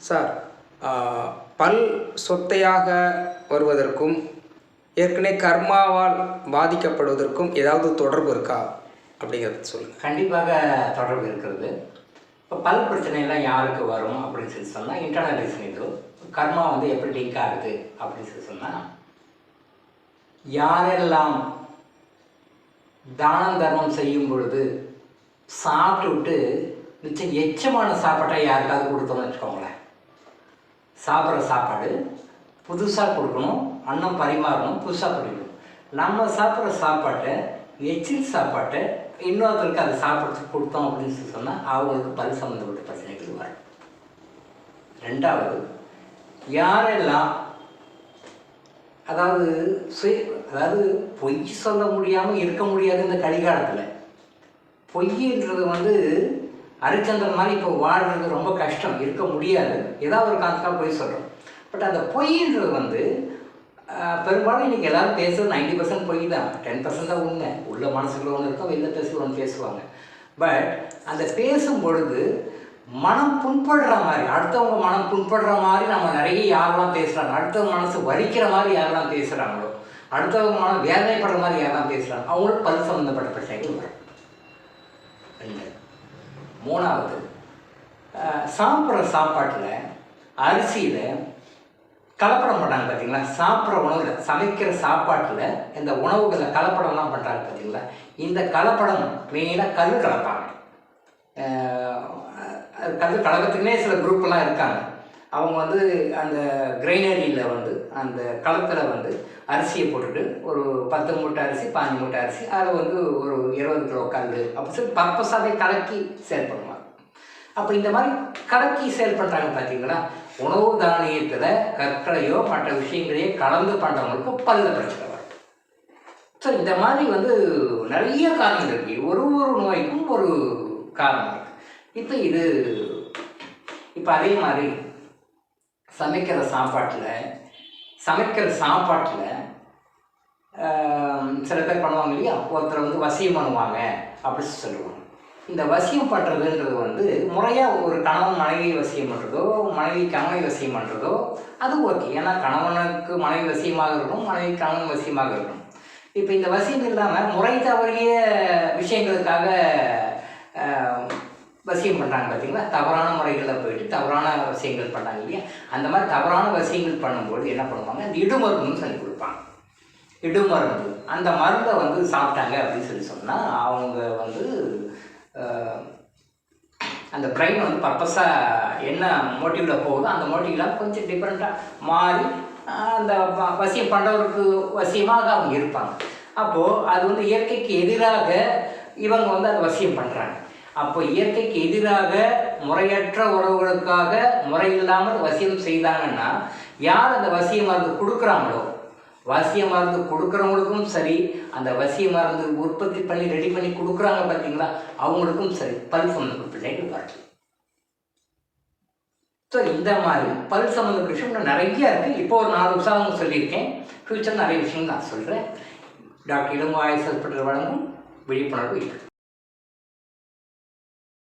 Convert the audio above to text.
Sir, பல் சொத்தையாக வருவதற்கும் ஏற்கனவே கர்மாவால் பாதிக்கப்படுவதற்கும் ஏதாவது தொடர்பு இருக்கா அப்படிங்கிறது சொல்லுங்கள். கண்டிப்பாக தொடர்பு இருக்கிறது. இப்போ பல் பிரச்சனைலாம் யாருக்கு வரும் அப்படின்னு சொல்லி சொன்னால் இன்டர்னல் ரீசன் இது. கர்மா வந்து எப்படி லீக் ஆகுது அப்படின்னு சொல்லி சொன்னால், யாரெல்லாம் தானம் தர்மம் செய்யும் பொழுது சாப்பிட்டு விட்டு மிச்சம் எச்சமான சாப்பாட்டை யாருக்காவது கொடுத்தோம்னு வச்சுக்கோங்களேன். சாப்பிட்ற சாப்பாடு புதுசாக கொடுக்கணும், அன்னம் பரிமாறணும், புதுசாக படிக்கணும். நம்ம சாப்பிட்ற சாப்பாட்டை எச்சில் சாப்பாட்டை இன்னொருத்தருக்கு அதை சாப்பிட்றதுக்கு கொடுத்தோம் அப்படின்னு சொல்லி சொன்னால் அவங்களுக்கு பல் சம்மந்தப்பட்ட பிரச்சனைகள் வரும். ரெண்டாவது, யாரெல்லாம் அதாவது பொய் சொல்ல முடியாமல் இருக்க முடியாது இந்த கலிகாலத்தில். பொய்ன்றது வந்து ஹரிச்சந்திரன் மாதிரி இப்போ வாழ்கிறது ரொம்ப கஷ்டம், இருக்க முடியாது. ஏதாவது ஒரு காரணத்துக்காக பொய் சொல்கிறோம். பட் அந்த பொய்ன்றது வந்து பெரும்பாலும் இன்றைக்கி எல்லோரும் பேசுகிறது 90% பொய் தான், 10% தான் உண்மை. உள்ள மனசுக்குள்ள ஒன்று இருக்கும், வெளில பேசுகிற ஒன்று பேசுவாங்க. பட் அந்த பேசும் பொழுது மனம் புண்படுற மாதிரி, அடுத்தவங்க மனம் புண்படுற மாதிரி நம்ம நிறைய யாரெல்லாம் பேசுகிறாங்க, அடுத்தவங்க மனசு வலிக்கிற மாதிரி யாரெல்லாம் பேசுகிறாங்களோ, அடுத்தவங்க மனம் வேதனைப்படுற மாதிரி யாரெல்லாம் பேசுகிறாங்க, அவங்களுக்கு பல் சம்மந்தப்பட்ட பிரச்சனைகள் வரும். ரெண்டு. மூணாவது, சாப்பிட்ற சாப்பாட்டில் அரிசியில் கலப்படம் பண்ணுறாங்க பார்த்தீங்களா. சாப்பிட்ற உணவில், சமைக்கிற சாப்பாட்டில் இந்த உணவுகளில் கலப்படம்லாம் பண்ணுறாங்க பார்த்தீங்களா. இந்த கலப்படம் மெயினாக கல் கலப்பாங்க. கல் கலக்கத்துக்குன்னே சில குரூப்பெல்லாம் இருக்காங்க. அவங்க வந்து அந்த கிரைனரியில் வந்து அந்த களத்தில் வந்து அரிசியை போட்டுட்டு ஒரு 10 மூட்டை அரிசி 15 மூட்டை அரிசி அதில் வந்து ஒரு 20 கிலோ கல் அப்படி சொல்லி பர்பஸாகவே கலக்கி சேல் பண்ணுவாங்க. அப்போ இந்த மாதிரி கலக்கி சேல் பண்ணுறாங்க பார்த்தீங்களா. உணவு தானியத்தில் கற்களையோ மற்ற விஷயங்களையோ கலந்து பண்ணுறவங்களுக்கு பல்ல பிரச்சனை வரும். ஸோ இந்த மாதிரி வந்து நிறைய காரணங்கள் இருக்குது. ஒரு நோய்க்கும் ஒரு காரணம் இருக்குது. இப்போ அதே மாதிரி சமைக்கிற சாப்பாட்டில் சில பேர் பண்ணுவாங்க இல்லையா. ஒருத்தர் வந்து வசியம் பண்ணுவாங்க அப்படின்னு சொல்லுவாங்க. இந்த வசியம் பண்ணுறதுன்றது வந்து முறையாக ஒரு கணவன் மனைவி வசியம் பண்ணுறதோ, மனைவி கணவனை வசியம் பண்ணுறதோ அது ஓகே. ஏன்னா கணவனுக்கு மனைவி வசியமாக இருக்கணும், மனைவி கணவன் வசியமாக இருக்கணும். இப்போ இந்த வசியம் இல்லாமல் முறை தவறிய விஷயங்களுக்காக வசியம் பண்ணுறாங்க பார்த்தீங்களா. தவறான முறைகளில் போயிட்டு தவறான விஷயங்கள் பண்ணுறாங்க இல்லையா. அந்த மாதிரி தவறான விஷயங்கள் பண்ணும்போது என்ன பண்ணுவாங்க, அந்த இடுமருந்துன்னு சொல்லி கொடுப்பாங்க. இடுமருந்து, அந்த மருந்தை வந்து சாப்பிட்டாங்க அப்படின்னு சொல்லி சொன்னால் அவங்க வந்து அந்த பிரெயின் வந்து பர்பஸாக என்ன மோட்டிவில் போகுதோ அந்த மோட்டிவில் கொஞ்சம் டிஃப்ரெண்ட்டாக மாறி அந்த வசியம் பண்ணுறவருக்கு வசியமாக அவங்க இருப்பாங்க. அப்போது அது வந்து இயற்கைக்கு எதிராக இவங்க வந்து அதை வசியம் பண்ணுறாங்க. அப்போ இயற்கைக்கு எதிராக முறையற்ற உறவுகளுக்காக முறை இல்லாமல் வசியம் செய்தாங்கன்னா யார் அந்த வசிய மருந்து கொடுக்குறாங்களோ, வசிய மருந்து கொடுக்குறவங்களுக்கும் சரி, அந்த வசிய மருந்து உற்பத்தி பண்ணி ரெடி பண்ணி கொடுக்குறாங்க பார்த்தீங்களா அவங்களுக்கும் சரி பல் சம்மந்தப்பட்ட பிரச்சனைகள் வரும். ஸோ இந்த மாதிரி பல் சம்மந்தப்பட்ட விஷயம் நிறைய இருக்குது. இப்போ ஒரு 4 உதாரணம் சொல்லியிருக்கேன். ஃப்யூச்சர் நிறைய விஷயம் நான் சொல்கிறேன். டாக்டர் இளங்கோ ஆயுஷ் ஹாஸ்பிட்டல் வழங்கும் விழிப்புணர்வு இருக்குது.